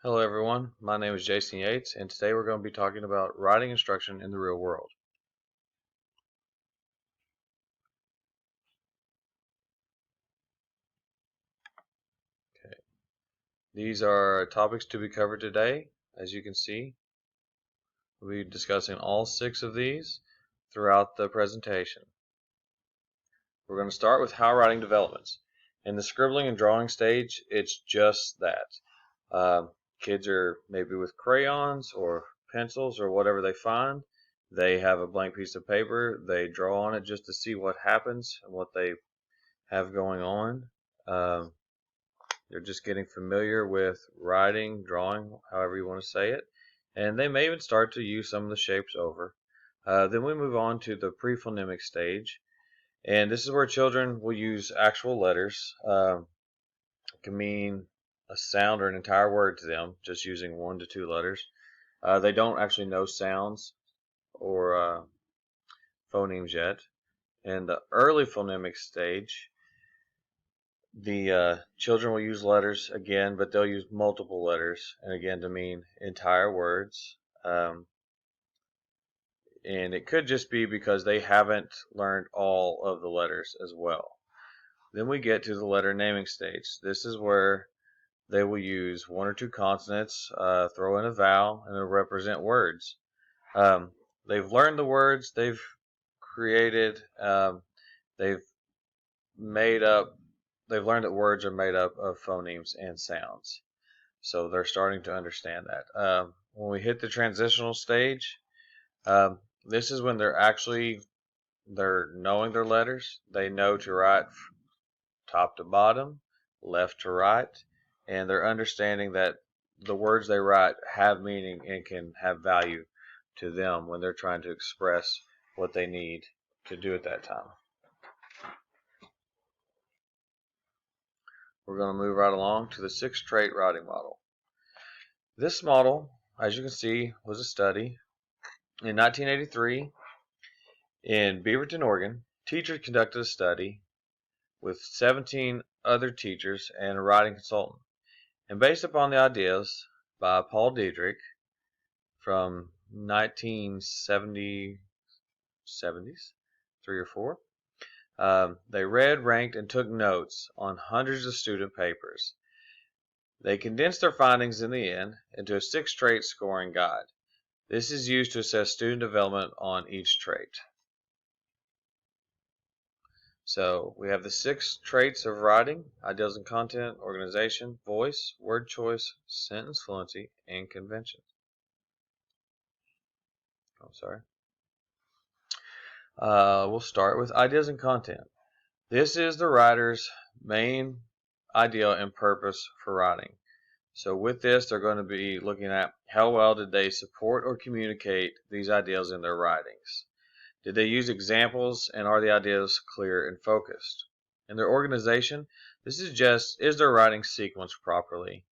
Hello everyone, my name is Jason Yates and today we're going to be talking about writing instruction in the real world. Okay. These are topics to be covered today. As you can see, we'll be discussing all 6 of these throughout the presentation. We're going to start with how writing develops. In the scribbling and drawing stage, it's just that. Kids are maybe with crayons or pencils or whatever they find. They have a blank piece of paper. They draw on it just to see what happens and what they have going on. They're just getting familiar with writing, drawing, however you want to say it, and they may even start to use some of the shapes over. Then we move on to the pre-phonemic stage, and this is where children will use actual letters. It can mean a sound or an entire word to them, just using 1 to 2 letters. They don't actually know sounds or phonemes yet. In the early phonemic stage, the children will use letters again, but they'll use multiple letters, and again to mean entire words. And it could just be because they haven't learned all of the letters as well. Then we get to the letter naming stage. This is where they will use 1 or 2 consonants, throw in a vowel, and it'll represent words. They've learned the words, they've created, they've learned that words are made up of phonemes and sounds. So they're starting to understand that. When we hit the transitional stage, this is when they're knowing their letters. They know to write top to bottom, left to right, and they're understanding that the words they write have meaning and can have value to them when they're trying to express what they need to do at that time. We're going to move right along to the 6-trait writing model. This model, as you can see, was a study. In 1983, in Beaverton, Oregon, teachers conducted a study with 17 other teachers and a writing consultant. And based upon the ideas by Paul Diedrich from 1970s, 3 or 4, they read, ranked, and took notes on hundreds of student papers. They condensed their findings in the end into a 6-trait scoring guide. This is used to assess student development on each trait. So we have the 6 traits of writing: ideals and content, organization, voice, word choice, sentence fluency, and convention. We'll start with ideas and content. This is the writer's main ideal and purpose for writing. So with this, they're going to be looking at how well did they support or communicate these ideas in their writings. Did they use examples, and are the ideas clear and focused? In their organization, this is just, is their writing sequenced properly?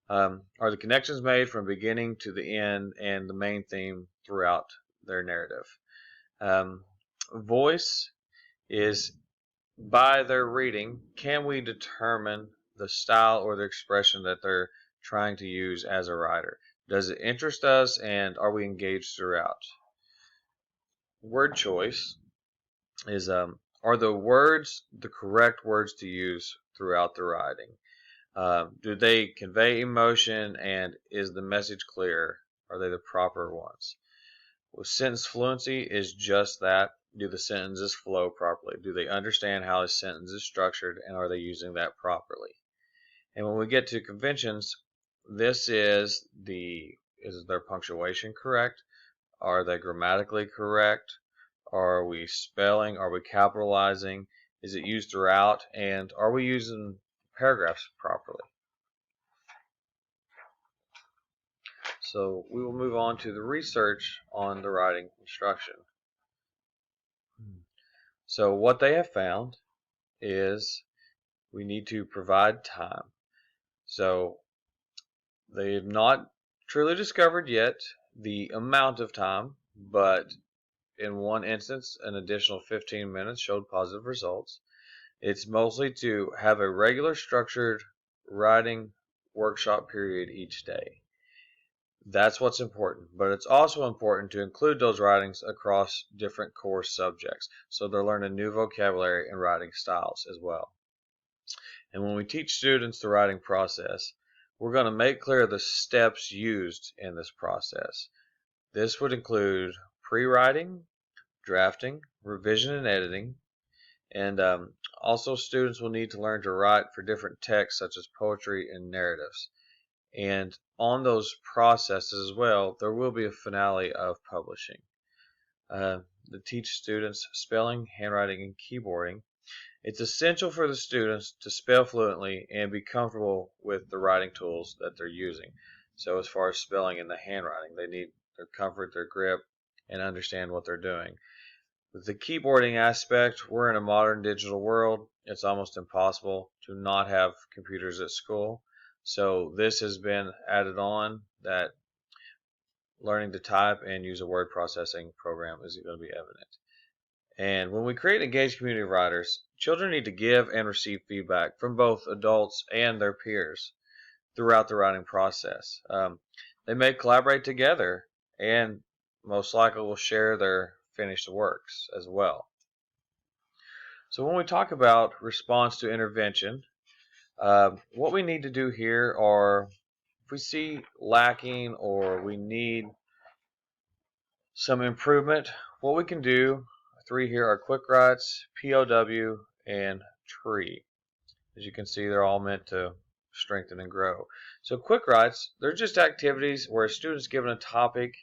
Are the connections made from beginning to the end and the main theme throughout their narrative? Voice is, by their reading, can we determine the style or the expression that they're trying to use as a writer? Does it interest us, and are we engaged throughout? Word choice is, are the words the correct words to use throughout the writing? Do they convey emotion, and is the message clear? Are they the proper ones? Well, sentence fluency is just that. Do the sentences flow properly? Do they understand how a sentence is structured, and are they using that properly? And when we get to conventions, this is their punctuation correct? Are they grammatically correct? Are we spelling? Are we capitalizing? Is it used throughout? And are we using paragraphs properly? So we will move on to the research on the writing instruction. So what they have found is we need to provide time. So they have not truly discovered yet the amount of time, but in one instance, an additional 15 minutes showed positive results. It's mostly to have a regular structured writing workshop period each day. That's what's important, but it's also important to include those writings across different core subjects, so they're learning new vocabulary and writing styles as well. And when we teach students the writing process, we're going to make clear the steps used in this process. This would include pre-writing, drafting, revision and editing, and also students will need to learn to write for different texts such as poetry and narratives. And on those processes as well, there will be a finale of publishing. To teach students spelling, handwriting, and keyboarding. It's essential for the students to spell fluently and be comfortable with the writing tools that they're using. So as far as spelling and the handwriting, they need their comfort, their grip, and understand what they're doing. With the keyboarding aspect, we're in a modern digital world. It's almost impossible to not have computers at school. So this has been added on, that learning to type and use a word processing program is going to be evident. And when we create engaged community of writers, children need to give and receive feedback from both adults and their peers throughout the writing process. They may collaborate together and most likely will share their finished works as well. So when we talk about response to intervention, what we need to do here are, if we see lacking or we need some improvement, what we can do, three here are quick writes, POW, and tree. As you can see, they're all meant to strengthen and grow. So quick writes, they're just activities where a student's given a topic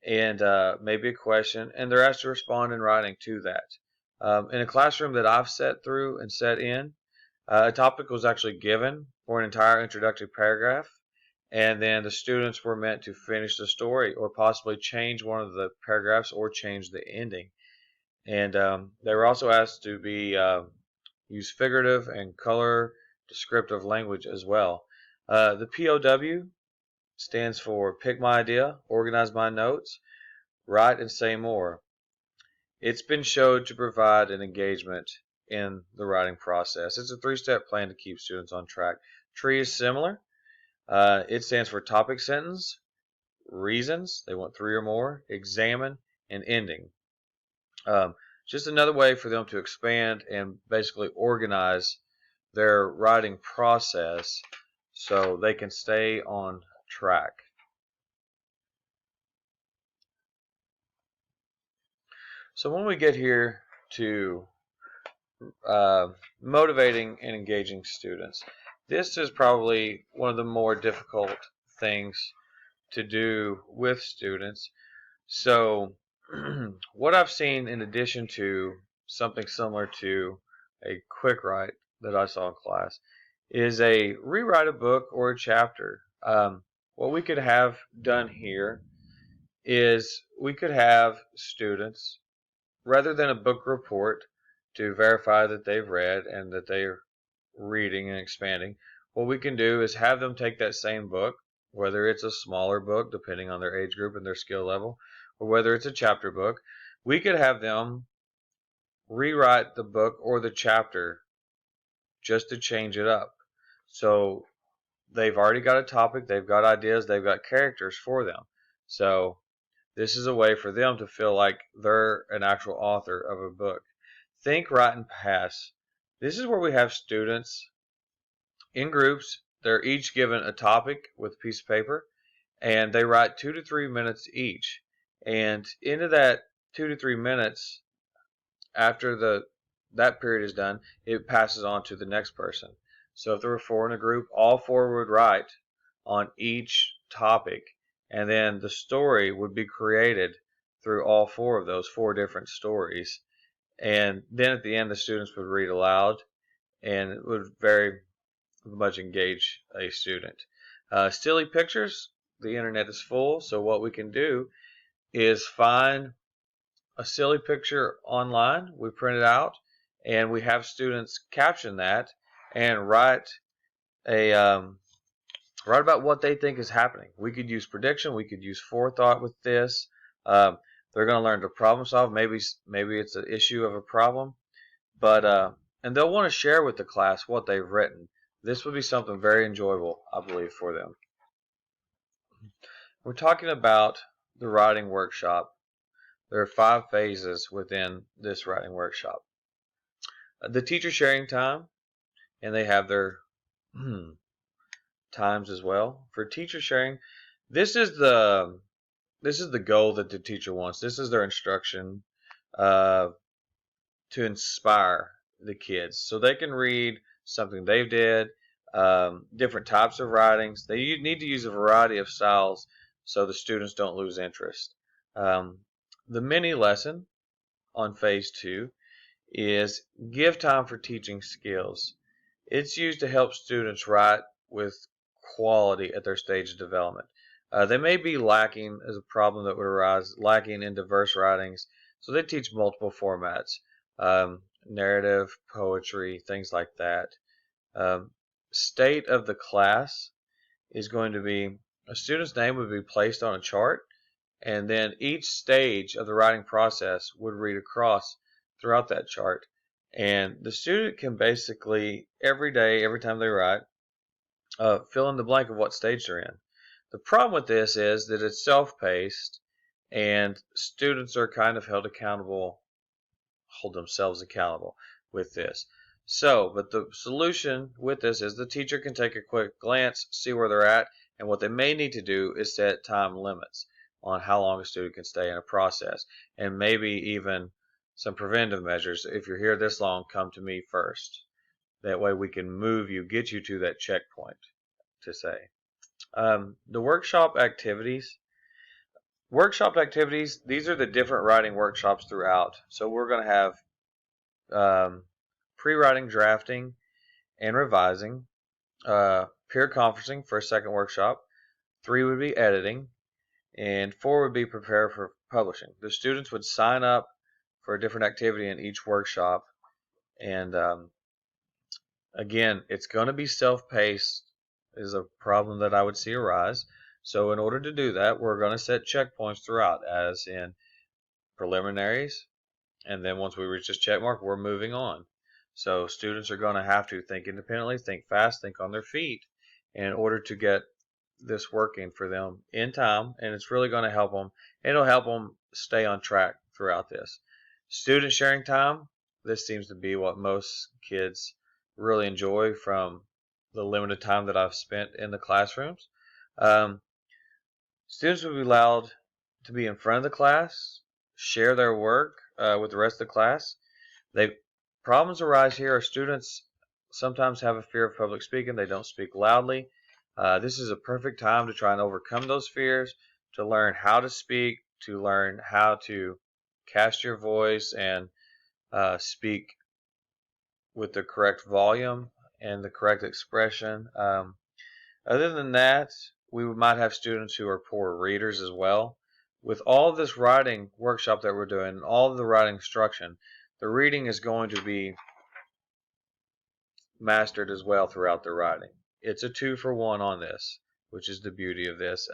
and maybe a question, and they're asked to respond in writing to that. In a classroom that I've sat through and sat in, a topic was actually given for an entire introductory paragraph, and then the students were meant to finish the story or possibly change one of the paragraphs or change the ending. And they were also asked to be use figurative and color descriptive language as well. The POW stands for pick my idea, organize my notes, write and say more. It's been shown to provide an engagement in the writing process. It's a three-step plan to keep students on track. Tree is similar. It stands for topic sentence, reasons, they want three or more, examine, and ending. Just another way for them to expand and basically organize their writing process so they can stay on track. So when we get here to motivating and engaging students, this is probably one of the more difficult things to do with students. So what I've seen, in addition to something similar to a quick write that I saw in class, is a rewrite a book or a chapter. What we could have done here is we could have students, rather than a book report to verify that they've read and that they're reading and expanding, what we can do is have them take that same book, whether it's a smaller book depending on their age group and their skill level, or whether it's a chapter book. We could have them rewrite the book or the chapter just to change it up. So they've already got a topic, they've got ideas, they've got characters for them. So this is a way for them to feel like they're an actual author of a book. Think, write, and pass. This is where we have students in groups. They're each given a topic with a piece of paper, and they write 2 to 3 minutes each. And into that 2 to 3 minutes, after that period is done, it passes on to the next person. So if there were four in a group, all four would write on each topic, and then the story would be created through all four of those four different stories. And then at the end, the students would read aloud, and it would very much engage a student. Silly pictures, the internet is full, so what we can do is find a silly picture online, we print it out, and we have students caption that and write about what they think is happening. We could use prediction, we could use forethought with this. They're going to learn to problem solve. Maybe it's an issue of a problem, but and they'll want to share with the class what they've written. This would be something very enjoyable, I believe, for them. We're talking about the writing workshop. There are 5 phases within this writing workshop. The teacher sharing time, and they have their times as well. For teacher sharing, this is the goal that the teacher wants. This is their instruction to inspire the kids, so they can read something they did, different types of writings. They need to use a variety of styles so the students don't lose interest. The mini lesson on phase 2 is give time for teaching skills. It's used to help students write with quality at their stage of development. They may be lacking, as a problem that would arise, lacking in diverse writings, so they teach multiple formats, narrative, poetry, things like that. State of the class is going to be a student's name would be placed on a chart, and then each stage of the writing process would read across throughout that chart. And the student can basically, every day, every time they write, fill in the blank of what stage they're in. The problem with this is that it's self-paced, and students are kind of held themselves accountable with this. So, but the solution with this is the teacher can take a quick glance, see where they're at, and what they may need to do is set time limits on how long a student can stay in a process, and maybe even some preventive measures. If you're here this long, come to me first. That way we can move you, get you to that checkpoint, to say. The workshop activities. These are the different writing workshops throughout. So we're going to have pre-writing, drafting, and revising, peer conferencing for a second workshop, 3 would be editing, and 4 would be prepare for publishing. The students would sign up for a different activity in each workshop, and again, it's going to be self-paced is a problem that I would see arise. So in order to do that, we're going to set checkpoints throughout, as in preliminaries, and then once we reach this check mark, we're moving on. So students are going to have to think independently, think fast, think on their feet in order to get this working for them in time, and it's really going to help them. It'll help them stay on track throughout this. Student sharing time, this seems to be what most kids really enjoy from the limited time that I've spent in the classrooms. Students will be allowed to be in front of the class, share their work with the rest of the class. Problems arise here. Students sometimes have a fear of public speaking. They don't speak loudly. This is a perfect time to try and overcome those fears, to learn how to speak, to learn how to cast your voice and speak with the correct volume and the correct expression. Other than that, we might have students who are poor readers as well. With all of this writing workshop that we're doing, all of the writing instruction, the reading is going to be mastered as well throughout the writing. It's a 2-for-1 on this, which is the beauty of this.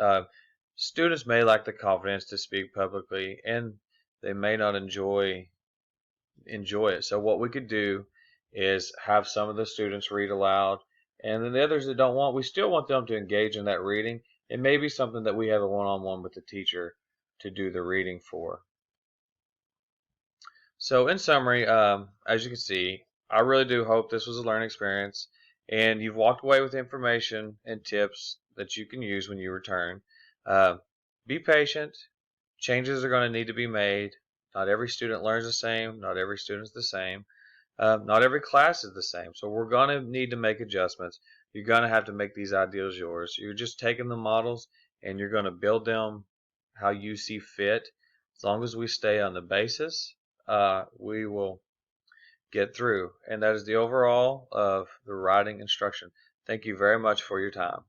Students may lack the confidence to speak publicly, and they may not enjoy it. So what we could do is have some of the students read aloud, and then the others that don't want, we still want them to engage in that reading. It may be something that we have a one-on-one with the teacher to do the reading for. So in summary, as you can see, I really do hope this was a learning experience and you've walked away with information and tips that you can use when you return. Be patient. Changes are going to need to be made. Not every student learns the same. Not every student is the same. Not every class is the same. So we're going to need to make adjustments. You're going to have to make these ideals yours. You're just taking the models and you're going to build them how you see fit. As long as we stay on the basis, we will get through. And that is the overall of the writing instruction. Thank you very much for your time.